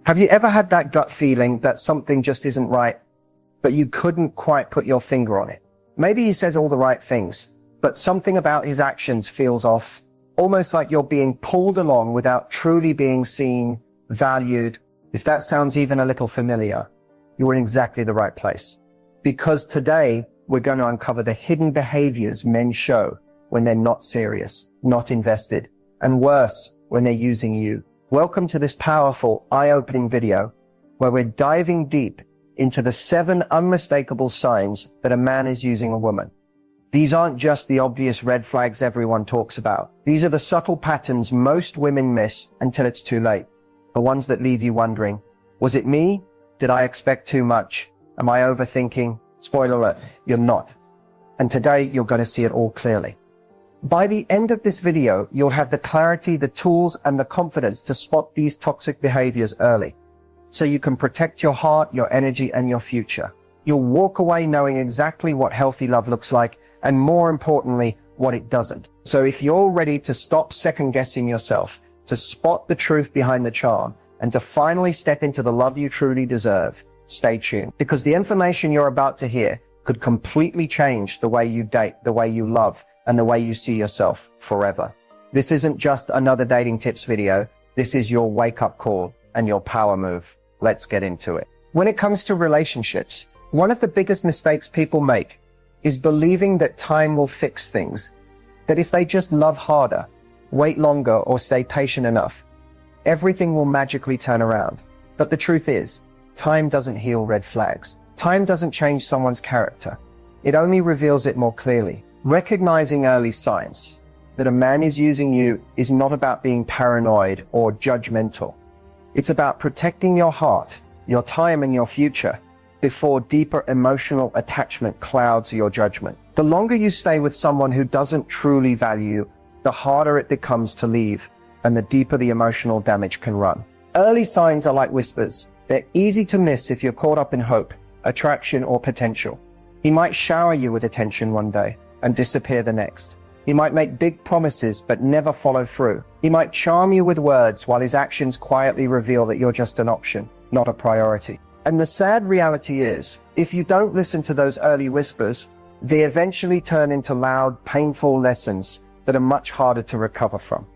Have you ever had that gut feeling that something just isn't right, but you couldn't quite put your finger on it? Maybe he says all the right things, but something about his actions feels off, almost like you're being pulled along without truly being seen, valued. If that sounds even a little familiar, you're in exactly the right place. Because today, we're going to uncover the hidden behaviors men show when they're not serious, not invested, and worse, when they're using you. Welcome to this powerful, eye-opening video where we're diving deep into the 7 unmistakable signs that a man is using a woman. These aren't just the obvious red flags everyone talks about. These are the subtle patterns most women miss until it's too late. The ones that leave you wondering, was it me? Did I expect too much? Am I overthinking? Spoiler alert, you're not. And today you're going to see it all clearly. By the end of this video, you'll have the clarity, the tools, and the confidence to spot these toxic behaviors early, so you can protect your heart, your energy, and your future. You'll walk away knowing exactly what healthy love looks like, and more importantly, what it doesn't. So if you're ready to stop second-guessing yourself, to spot the truth behind the charm, and to finally step into the love you truly deserve, stay tuned. Because the information you're about to hear could completely change the way you date, the way you love, and the way you see yourself forever. This isn't just another dating tips video. This is your wake-up call and your power move. Let's get into it. When it comes to relationships, one of the biggest mistakes people make is believing that time will fix things, that if they just love harder, wait longer, or stay patient enough, everything will magically turn around. But the truth is, time doesn't heal red flags. Time doesn't change someone's character. It only reveals it more clearly. Recognizing early signs that a man is using you is not about being paranoid or judgmental. It's about protecting your heart, your time, and your future before deeper emotional attachment clouds your judgment. The longer you stay with someone who doesn't truly value you, the harder it becomes to leave, and the deeper the emotional damage can run. Early signs are like whispers. They're easy to miss if you're caught up in hope, attraction, or potential. He might shower you with attention one day and disappear the next. He might make big promises but never follow through. He might charm you with words while his actions quietly reveal that you're just an option, not a priority. And the sad reality is, if you don't listen to those early whispers, they eventually turn into loud, painful lessons that are much harder to recover from.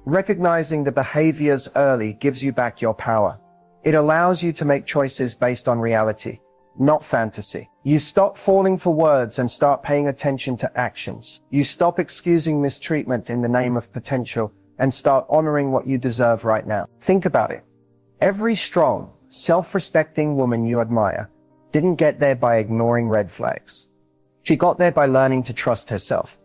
Recognizing the behaviors early gives you back your power. It allows you to make choices based on reality, not fantasy. You stop falling for words and start paying attention to actions. You stop excusing mistreatment in the name of potential and start honoring what you deserve right now. Think about it. Every strong, self-respecting woman you admire didn't get there by ignoring red flags. She got there by learning to trust herself,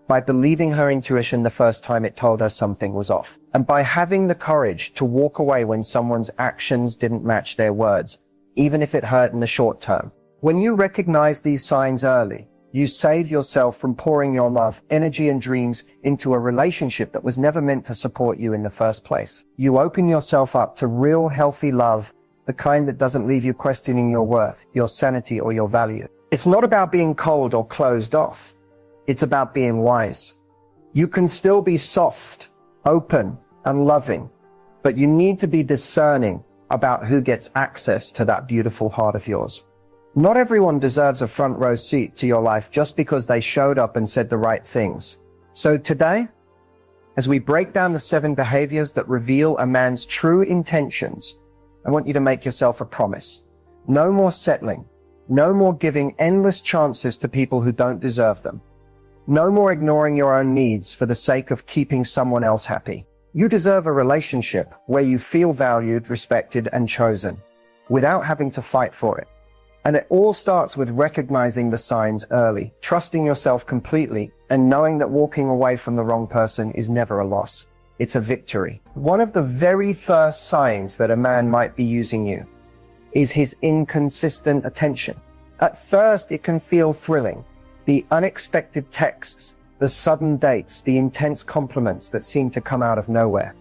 by believing her intuition the first time it told her something was off, and by having the courage to walk away when someone's actions didn't match their words, even if it hurt in the short term. When you recognize these signs early, you save yourself from pouring your love, energy, and dreams into a relationship that was never meant to support you in the first place. You open yourself up to real, healthy love, the kind that doesn't leave you questioning your worth, your sanity, or your value. It's not about being cold or closed off. It's about being wise. You can still be soft, open, and loving, but you need to be discerning about who gets access to that beautiful heart of yours. Not everyone deserves a front row seat to your life just because they showed up and said the right things. So today, as we break down the 7 behaviors that reveal a man's true intentions, I want you to make yourself a promise. No more settling. No more giving endless chances to people who don't deserve them. No more ignoring your own needs for the sake of keeping someone else happy. You deserve a relationship where you feel valued, respected, and chosen, without having to fight for it. And it all starts with recognizing the signs early, trusting yourself completely, and knowing that walking away from the wrong person is never a loss. It's a victory. One of the very first signs that a man might be using you is his inconsistent attention. At first, it can feel thrilling. The unexpected texts, the sudden dates, the intense compliments that seem to come out of nowhere.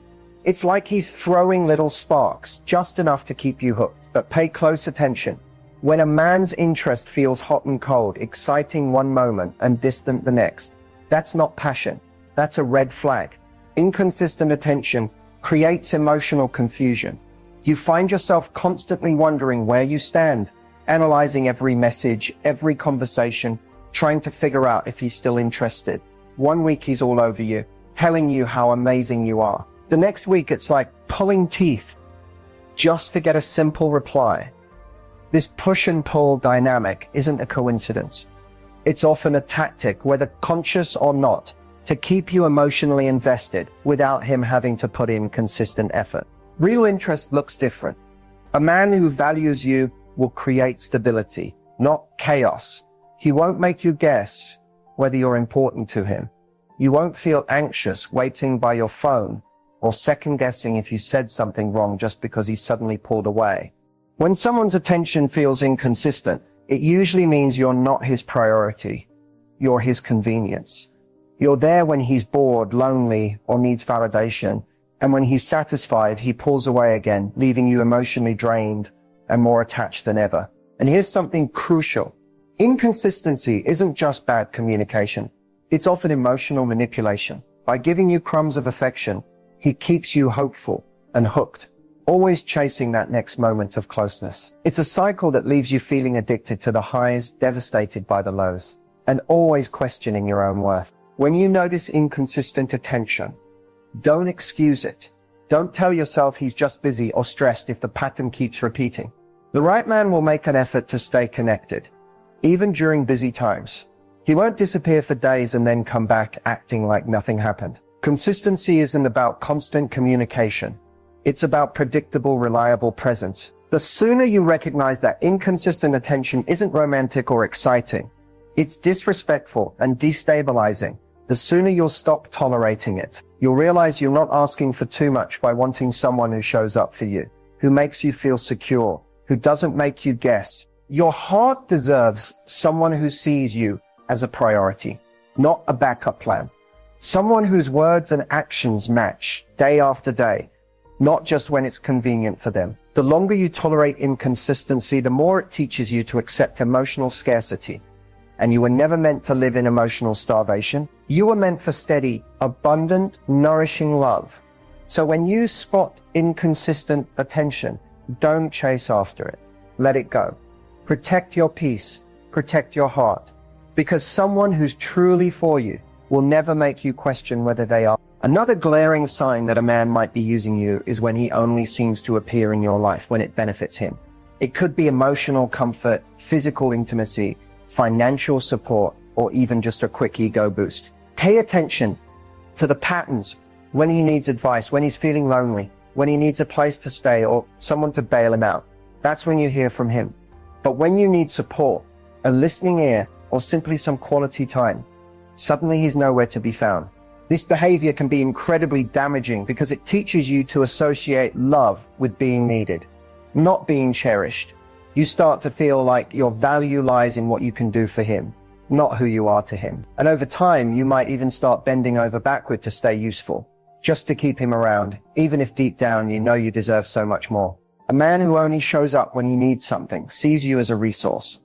It's like he's throwing little sparks, just enough to keep you hooked. But pay close attention. When a man's interest feels hot and cold, exciting one moment and distant the next, that's not passion. That's a red flag. Inconsistent attention creates emotional confusion. You find yourself constantly wondering where you stand, analyzing every message, every conversation, trying to figure out if he's still interested. One week he's all over you, telling you how amazing you are. The next week it's like pulling teeth just to get a simple reply. This push and pull dynamic isn't a coincidence. It's often a tactic, whether conscious or not, to keep you emotionally invested without him having to put in consistent effort. Real interest looks different. A man who values you will create stability, not chaos. He won't make you guess whether you're important to him. You won't feel anxious waiting by your phone or second guessing if you said something wrong just because he suddenly pulled away. When someone's attention feels inconsistent, it usually means you're not his priority. You're his convenience. You're there when he's bored, lonely, or needs validation. And when he's satisfied, he pulls away again, leaving you emotionally drained and more attached than ever. And here's something crucial. Inconsistency isn't just bad communication. It's often emotional manipulation. By giving you crumbs of affection, he keeps you hopeful and hooked, always chasing that next moment of closeness. It's a cycle that leaves you feeling addicted to the highs, devastated by the lows, and always questioning your own worth. When you notice inconsistent attention, don't excuse it. Don't tell yourself he's just busy or stressed if the pattern keeps repeating. The right man will make an effort to stay connected, even during busy times. He won't disappear for days and then come back acting like nothing happened. Consistency isn't about constant communication. It's about predictable, reliable presence. The sooner you recognize that inconsistent attention isn't romantic or exciting, it's disrespectful and destabilizing, the sooner you'll stop tolerating it. You'll realize you're not asking for too much by wanting someone who shows up for you, who makes you feel secure, who doesn't make you guess. Your heart deserves someone who sees you as a priority, not a backup plan. Someone whose words and actions match day after day, not just when it's convenient for them. The longer you tolerate inconsistency, the more it teaches you to accept emotional scarcity. And you were never meant to live in emotional starvation. You were meant for steady, abundant, nourishing love. So when you spot inconsistent attention, don't chase after it. Let it go. Protect your peace. Protect your heart. Because someone who's truly for you will never make you question whether they are. Another glaring sign that a man might be using you is when he only seems to appear in your life when it benefits him. It could be emotional comfort, physical intimacy, financial support, or even just a quick ego boost. Pay attention to the patterns when he needs advice, when he's feeling lonely, when he needs a place to stay or someone to bail him out. That's when you hear from him. But when you need support, a listening ear, or simply some quality time, suddenly he's nowhere to be found. This behavior can be incredibly damaging because it teaches you to associate love with being needed, not being cherished. You start to feel like your value lies in what you can do for him, not who you are to him. And over time, you might even start bending over backward to stay useful, just to keep him around, even if deep down you know you deserve so much more. A man who only shows up when he needs something sees you as a resource,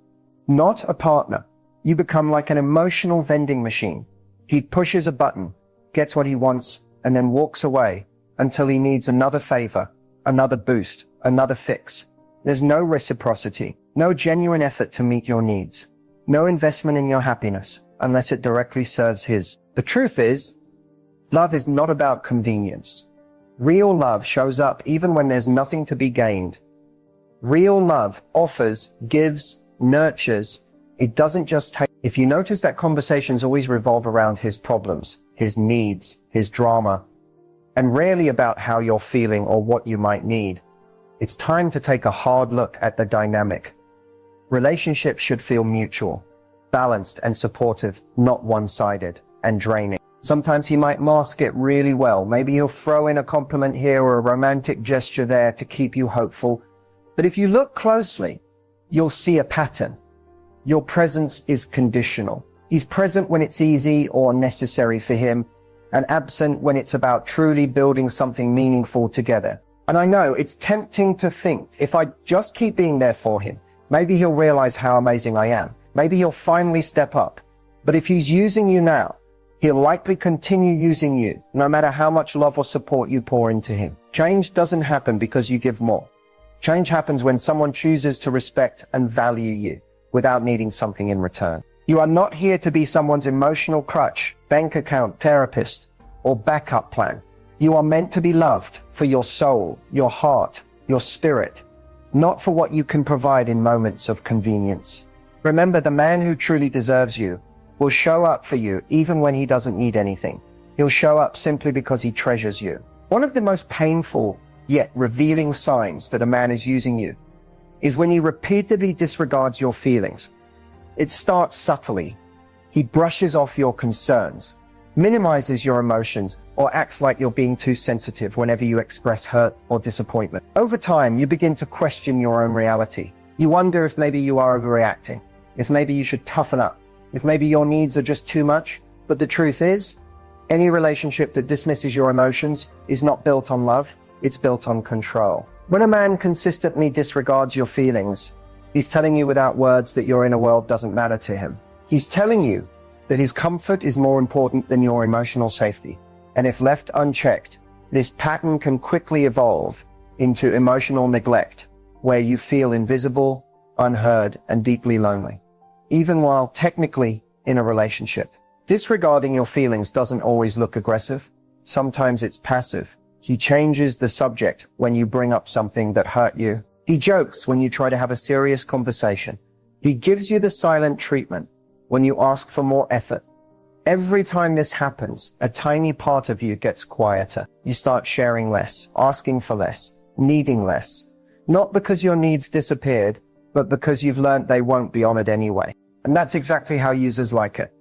not a partner. You become like an emotional vending machine. He pushes a button, gets what he wants, and then walks away until he needs another favor, another boost, another fix. There's no reciprocity, no genuine effort to meet your needs, no investment in your happiness unless it directly serves his. The truth is, love is not about convenience. Real love shows up even when there's nothing to be gained. Real love offers, gives, nurtures. It doesn't just take. If you notice that conversations always revolve around his problems, his needs, his drama, and rarely about how you're feeling or what you might need, it's time to take a hard look at the dynamic. Relationships should feel mutual, balanced and supportive, not one-sided and draining. Sometimes he might mask it really well. Maybe he'll throw in a compliment here or a romantic gesture there to keep you hopeful. But if you look closely, you'll see a pattern. Your presence is conditional. He's present when it's easy or necessary for him, and absent when it's about truly building something meaningful together. And I know it's tempting to think, if I just keep being there for him, maybe he'll realize how amazing I am. Maybe he'll finally step up. But if he's using you now, he'll likely continue using you, no matter how much love or support you pour into him. Change doesn't happen because you give more. Change happens when someone chooses to respect and value you without needing something in return. You are not here to be someone's emotional crutch, bank account, therapist, or backup plan. You are meant to be loved for your soul, your heart, your spirit, not for what you can provide in moments of convenience. Remember, the man who truly deserves you will show up for you even when he doesn't need anything. He'll show up simply because he treasures you. One of the most painful yet revealing signs that a man is using you is when he repeatedly disregards your feelings. It starts subtly. He brushes off your concerns, minimizes your emotions, or acts like you're being too sensitive whenever you express hurt or disappointment. Over time, you begin to question your own reality. You wonder if maybe you are overreacting, if maybe you should toughen up, if maybe your needs are just too much. But the truth is, any relationship that dismisses your emotions is not built on love, it's built on control. When a man consistently disregards your feelings, he's telling you without words that your inner world doesn't matter to him. He's telling you that his comfort is more important than your emotional safety. And if left unchecked, this pattern can quickly evolve into emotional neglect, where you feel invisible, unheard, and deeply lonely, even while technically in a relationship. Disregarding your feelings doesn't always look aggressive. Sometimes it's passive. He changes the subject when you bring up something that hurt you. He jokes when you try to have a serious conversation. He gives you the silent treatment when you ask for more effort. Every time this happens, a tiny part of you gets quieter. You start sharing less, asking for less, needing less. Not because your needs disappeared, but because you've learned they won't be honored anyway. And that's exactly how users like it.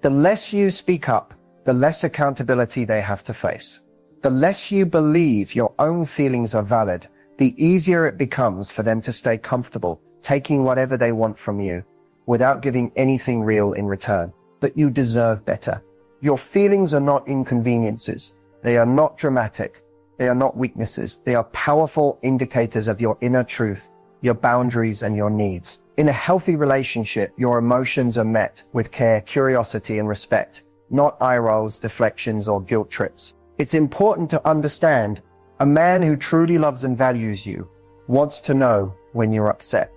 The less you speak up, the less accountability they have to face. The less you believe your own feelings are valid, the easier it becomes for them to stay comfortable, taking whatever they want from you, without giving anything real in return. But you deserve better. Your feelings are not inconveniences. They are not dramatic. They are not weaknesses. They are powerful indicators of your inner truth, your boundaries, and your needs. In a healthy relationship, your emotions are met with care, curiosity, and respect, not eye rolls, deflections, or guilt trips. It's important to understand a man who truly loves and values you wants to know when you're upset.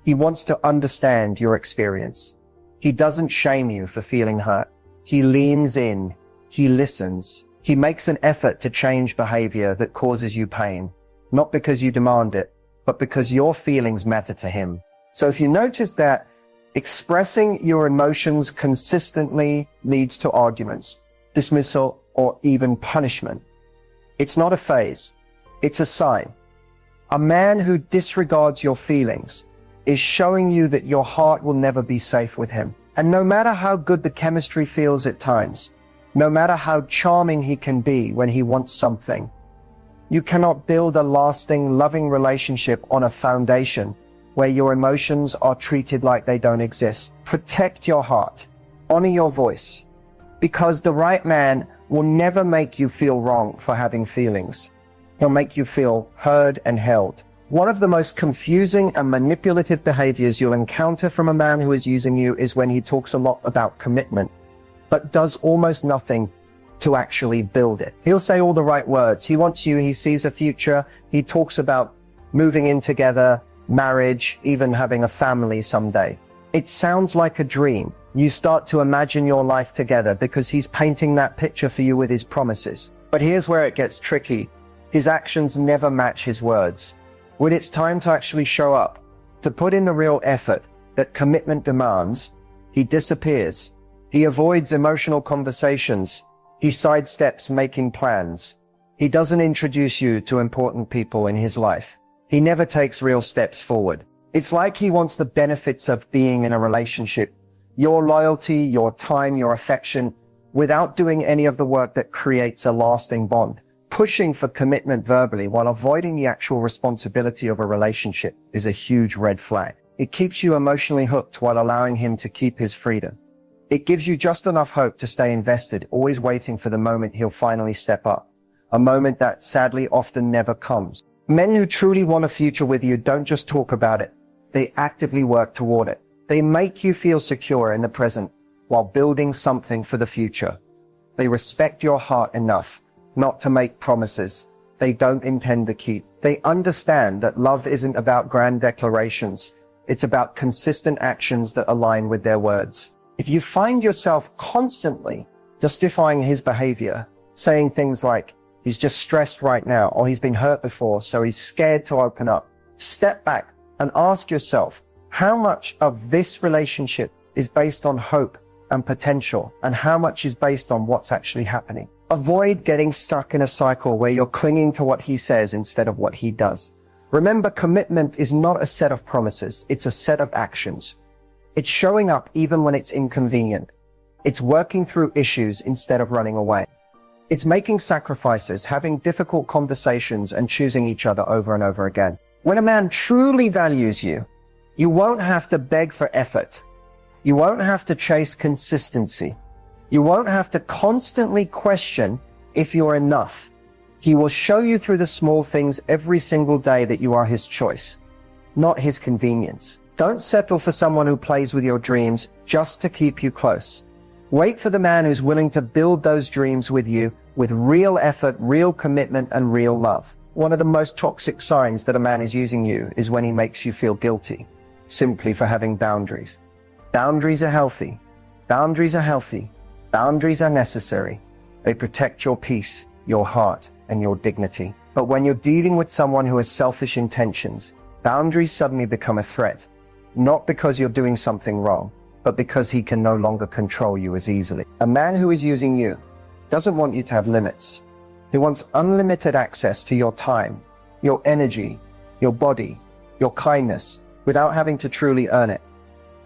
He wants to understand your experience. He doesn't shame you for feeling hurt. He leans in. He listens. He makes an effort to change behavior that causes you pain, not because you demand it, but because your feelings matter to him. So if you notice that expressing your emotions consistently leads to arguments, dismissal, or even punishment, it's not a phase. It's a sign. A man who disregards your feelings is showing you that your heart will never be safe with him. And no matter how good the chemistry feels at times, no matter how charming he can be when he wants something, you cannot build a lasting, loving relationship on a foundation where your emotions are treated like they don't exist. Protect your heart. Honor your voice. Because the right man will never make you feel wrong for having feelings. He'll make you feel heard and held. One of the most confusing and manipulative behaviors you'll encounter from a man who is using you is when he talks a lot about commitment, but does almost nothing to actually build it. He'll say all the right words. He wants you. He sees a future. He talks about moving in together, marriage, even having a family someday. It sounds like a dream. You start to imagine your life together because he's painting that picture for you with his promises. But here's where it gets tricky. His actions never match his words. When it's time to actually show up, to put in the real effort that commitment demands, he disappears. He avoids emotional conversations. He sidesteps making plans. He doesn't introduce you to important people in his life. He never takes real steps forward. It's like he wants the benefits of being in a relationship, your loyalty, your time, your affection, without doing any of the work that creates a lasting bond. Pushing for commitment verbally while avoiding the actual responsibility of a relationship is a huge red flag. It keeps you emotionally hooked while allowing him to keep his freedom. It gives you just enough hope to stay invested, always waiting for the moment he'll finally step up. A moment that sadly often never comes. Men who truly want a future with you don't just talk about it. They actively work toward it. They make you feel secure in the present while building something for the future. They respect your heart enough not to make promises. they don't intend to keep. They understand that love isn't about grand declarations. It's about consistent actions that align with their words. If you find yourself constantly justifying his behavior, saying things like, he's just stressed right now, or he's been hurt before, so he's scared to open up, step back and ask yourself, how much of this relationship is based on hope and potential, and how much is based on what's actually happening? Avoid getting stuck in a cycle where you're clinging to what he says instead of what he does. Remember, commitment is not a set of promises. It's a set of actions. It's showing up even when it's inconvenient. It's working through issues instead of running away. It's making sacrifices, having difficult conversations, and choosing each other over and over again. When a man truly values you, you won't have to beg for effort. You won't have to chase consistency. You won't have to constantly question if you're enough. He will show you through the small things every single day that you are his choice, not his convenience. Don't settle for someone who plays with your dreams just to keep you close. Wait for the man who's willing to build those dreams with you with real effort, real commitment, and real love. One of the most toxic signs that a man is using you is when he makes you feel guilty, simply for having boundaries. Boundaries are healthy. Boundaries are healthy. Boundaries are necessary. They protect your peace, your heart, and your dignity. But when you're dealing with someone who has selfish intentions, boundaries suddenly become a threat, not because you're doing something wrong, but because he can no longer control you as easily. A man who is using you doesn't want you to have limits. He wants unlimited access to your time, your energy, your body, your kindness, without having to truly earn it.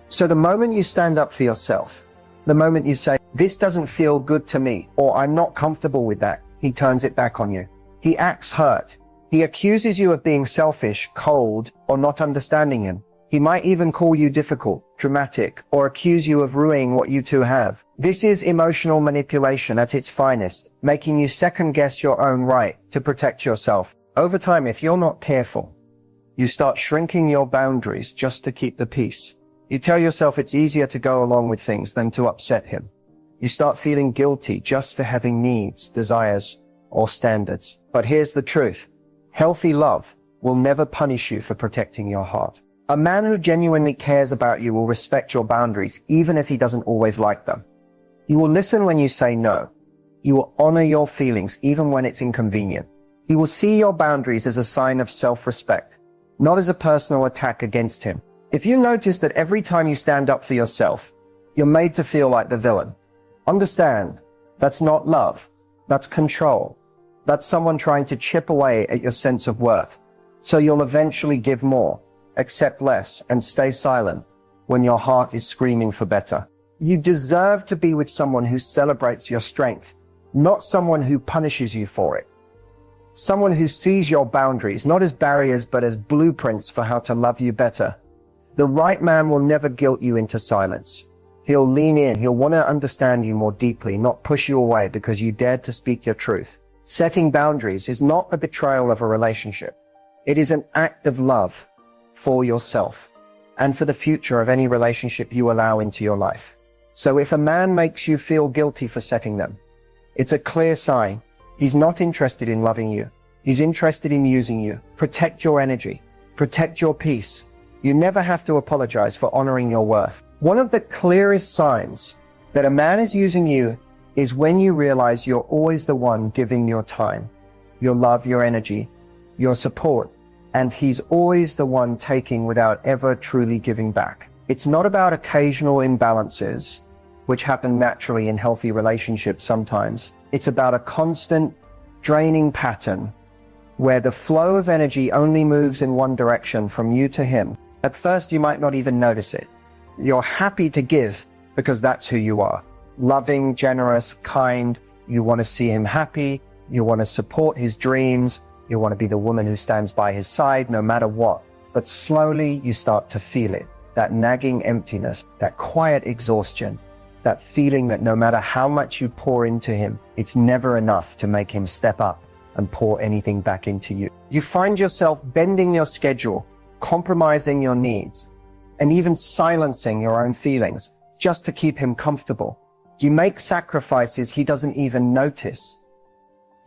So the moment you stand up for yourself, the moment you say, this doesn't feel good to me, or I'm not comfortable with that, he turns it back on you. He acts hurt. He accuses you of being selfish, cold, or not understanding him. He might even call you difficult, dramatic, or accuse you of ruining what you two have. This is emotional manipulation at its finest, making you second-guess your own right to protect yourself. Over time, if you're not careful, you start shrinking your boundaries just to keep the peace. You tell yourself it's easier to go along with things than to upset him. You start feeling guilty just for having needs, desires, or standards. But here's the truth. Healthy love will never punish you for protecting your heart. A man who genuinely cares about you will respect your boundaries, even if he doesn't always like them. You will listen when you say no. You will honor your feelings, even when it's inconvenient. He will see your boundaries as a sign of self-respect, not as a personal attack against him. If you notice that every time you stand up for yourself, you're made to feel like the villain, understand, that's not love. That's control. That's someone trying to chip away at your sense of worth. So you'll eventually give more, accept less, and stay silent when your heart is screaming for better. You deserve to be with someone who celebrates your strength, not someone who punishes you for it. Someone who sees your boundaries not as barriers but as blueprints for how to love you better. The right man will never guilt you into silence. He'll lean in, he'll want to understand you more deeply, not push you away because you dared to speak your truth. Setting boundaries is not a betrayal of a relationship. It is an act of love for yourself and for the future of any relationship you allow into your life. So if a man makes you feel guilty for setting them, it's a clear sign he's not interested in loving you. He's interested in using you. Protect your energy. Protect your peace. You never have to apologize for honoring your worth. One of the clearest signs that a man is using you is when you realize you're always the one giving your time, your love, your energy, your support, and he's always the one taking without ever truly giving back. It's not about occasional imbalances, which happen naturally in healthy relationships sometimes. It's about a constant draining pattern where the flow of energy only moves in one direction from you to him. At first, you might not even notice it. You're happy to give because that's who you are. Loving, generous, kind. You want to see him happy. You want to support his dreams. You want to be the woman who stands by his side no matter what. But slowly you start to feel it. That nagging emptiness, that quiet exhaustion, that feeling that no matter how much you pour into him, it's never enough to make him step up and pour anything back into you. You find yourself bending your schedule, compromising your needs, and even silencing your own feelings just to keep him comfortable. You make sacrifices he doesn't even notice.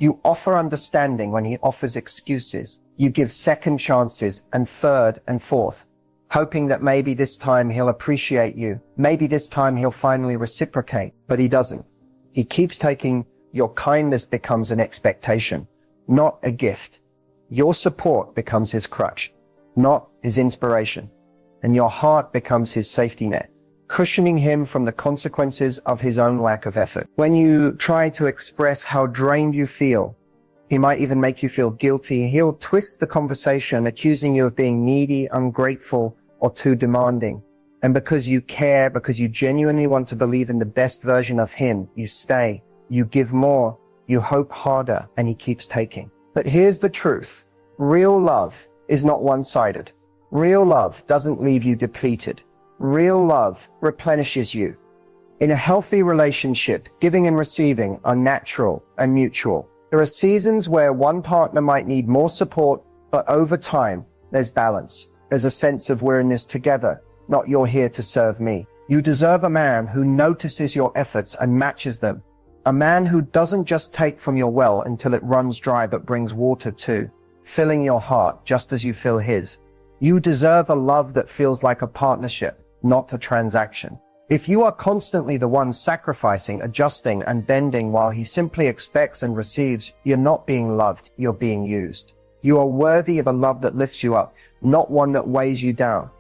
You offer understanding when he offers excuses. You give second chances and third and fourth, hoping that maybe this time he'll appreciate you. Maybe this time he'll finally reciprocate, but he doesn't. He keeps taking. Your kindness becomes an expectation, not a gift. Your support becomes his crutch, not his inspiration. And your heart becomes his safety net, cushioning him from the consequences of his own lack of effort. When you try to express how drained you feel, he might even make you feel guilty. He'll twist the conversation, accusing you of being needy, ungrateful, or too demanding. And because you care, because you genuinely want to believe in the best version of him, you stay, you give more, you hope harder, and he keeps taking. But here's the truth. Real love is not one-sided. Real love doesn't leave you depleted. Real love replenishes you. In a healthy relationship, giving and receiving are natural and mutual. There are seasons where one partner might need more support, but over time, there's balance. There's a sense of we're in this together, not you're here to serve me. You deserve a man who notices your efforts and matches them. A man who doesn't just take from your well until it runs dry, but brings water too, filling your heart just as you fill his. You deserve a love that feels like a partnership, not a transaction. If you are constantly the one sacrificing, adjusting, and bending while he simply expects and receives, you're not being loved, you're being used. You are worthy of a love that lifts you up, not one that weighs you down.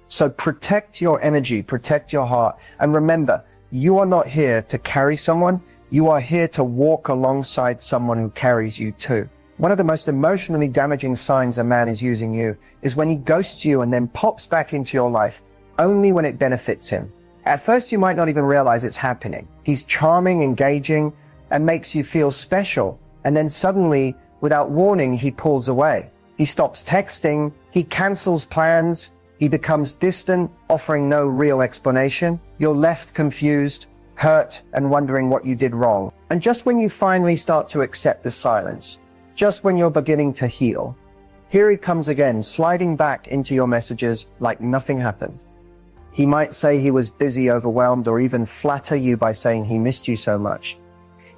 So protect your energy, protect your heart, and remember, you are not here to carry someone, you are here to walk alongside someone who carries you too. One of the most emotionally damaging signs a man is using you is when he ghosts you and then pops back into your life only when it benefits him. At first, you might not even realize it's happening. He's charming, engaging, and makes you feel special. And then suddenly, without warning, he pulls away. He stops texting, he cancels plans, he becomes distant, offering no real explanation. You're left confused, hurt, and wondering what you did wrong. And just when you finally start to accept the silence, just when you're beginning to heal, here he comes again, sliding back into your messages like nothing happened. He might say he was busy, overwhelmed, or even flatter you by saying he missed you so much.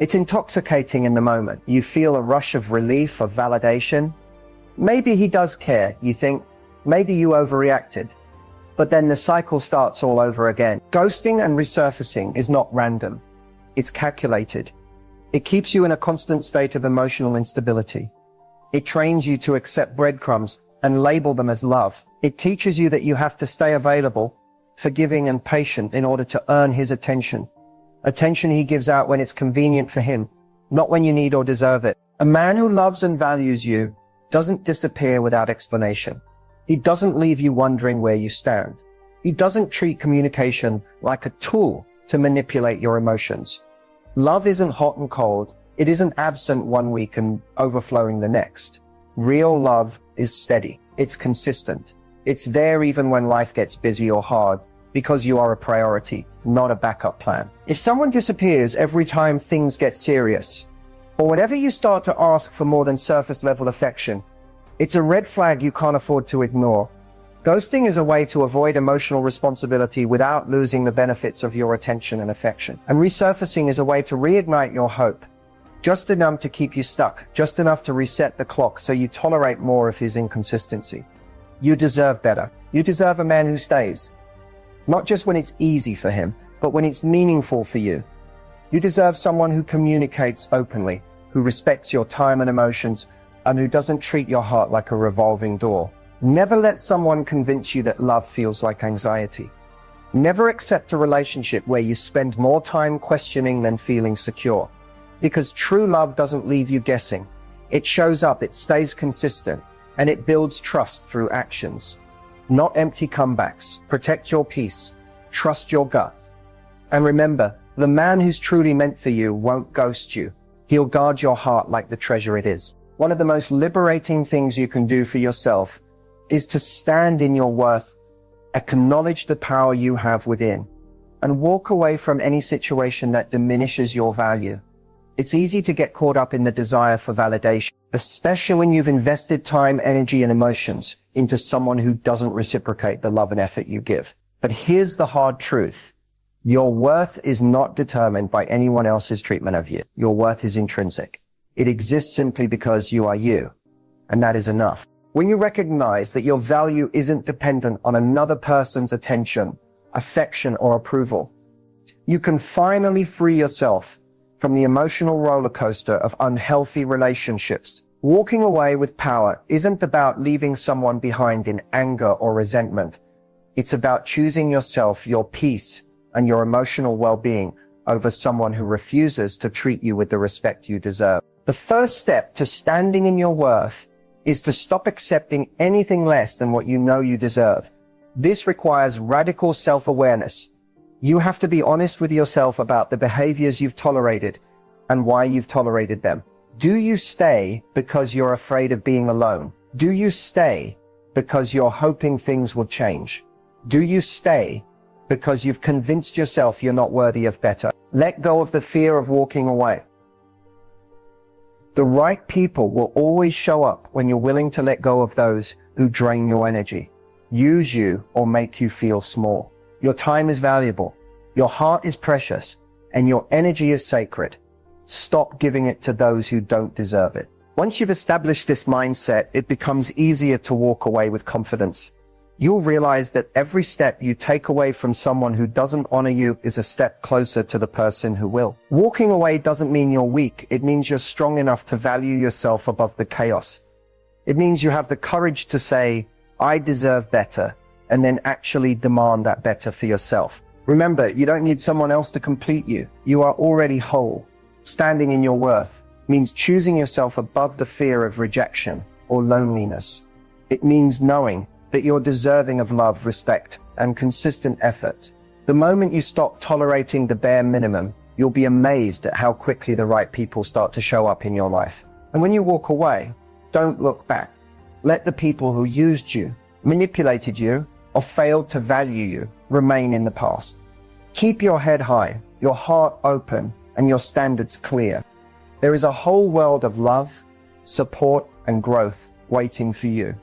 It's intoxicating in the moment. You feel a rush of relief, of validation. Maybe he does care, you think. Maybe you overreacted. But then the cycle starts all over again. Ghosting and resurfacing is not random. It's calculated. It keeps you in a constant state of emotional instability. It trains you to accept breadcrumbs and label them as love. It teaches you that you have to stay available, forgiving and patient in order to earn his attention. Attention he gives out when it's convenient for him, not when you need or deserve it. A man who loves and values you doesn't disappear without explanation. He doesn't leave you wondering where you stand. He doesn't treat communication like a tool to manipulate your emotions. Love isn't hot and cold. It isn't absent one week and overflowing the next. Real love is steady. It's consistent. It's there even when life gets busy or hard, because you are a priority, not a backup plan. If someone disappears every time things get serious, or whenever you start to ask for more than surface level affection, it's a red flag you can't afford to ignore. Ghosting is a way to avoid emotional responsibility without losing the benefits of your attention and affection. And resurfacing is a way to reignite your hope. Just enough to keep you stuck, just enough to reset the clock so you tolerate more of his inconsistency. You deserve better. You deserve a man who stays. Not just when it's easy for him, but when it's meaningful for you. You deserve someone who communicates openly, who respects your time and emotions, and who doesn't treat your heart like a revolving door. Never let someone convince you that love feels like anxiety. Never accept a relationship where you spend more time questioning than feeling secure. Because true love doesn't leave you guessing. It shows up, it stays consistent, and it builds trust through actions. Not empty comebacks. Protect your peace. Trust your gut. And remember, the man who's truly meant for you won't ghost you. He'll guard your heart like the treasure it is. One of the most liberating things you can do for yourself is to stand in your worth, acknowledge the power you have within, and walk away from any situation that diminishes your value. It's easy to get caught up in the desire for validation, especially when you've invested time, energy, and emotions into someone who doesn't reciprocate the love and effort you give. But here's the hard truth. Your worth is not determined by anyone else's treatment of you. Your worth is intrinsic. It exists simply because you are you, and that is enough. When you recognize that your value isn't dependent on another person's attention, affection, or approval, you can finally free yourself from the emotional roller coaster of unhealthy relationships. Walking away with power isn't about leaving someone behind in anger or resentment. It's about choosing yourself, your peace, and your emotional well-being over someone who refuses to treat you with the respect you deserve. The first step to standing in your worth is to stop accepting anything less than what you know you deserve. This requires radical self-awareness. You have to be honest with yourself about the behaviors you've tolerated and why you've tolerated them. Do you stay because you're afraid of being alone? Do you stay because you're hoping things will change? Do you stay because you've convinced yourself you're not worthy of better? Let go of the fear of walking away. The right people will always show up when you're willing to let go of those who drain your energy, use you, or make you feel small. Your time is valuable, your heart is precious, and your energy is sacred. Stop giving it to those who don't deserve it. Once you've established this mindset, it becomes easier to walk away with confidence. You'll realize that every step you take away from someone who doesn't honor you is a step closer to the person who will. Walking away doesn't mean you're weak. It means you're strong enough to value yourself above the chaos. It means you have the courage to say, I deserve better, and then actually demand that better for yourself. Remember, you don't need someone else to complete you. You are already whole. Standing in your worth means choosing yourself above the fear of rejection or loneliness. It means knowing that you're deserving of love, respect, and consistent effort. The moment you stop tolerating the bare minimum, you'll be amazed at how quickly the right people start to show up in your life. And when you walk away, don't look back. Let the people who used you, manipulated you, or failed to value you remain in the past. Keep your head high, your heart open, and your standards clear. There is a whole world of love, support, and growth waiting for you.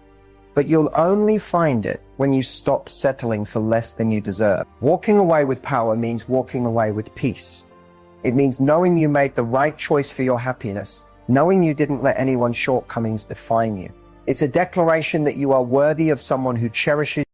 But you'll only find it when you stop settling for less than you deserve. Walking away with power means walking away with peace. It means knowing you made the right choice for your happiness, knowing you didn't let anyone's shortcomings define you. It's a declaration that you are worthy of someone who cherishes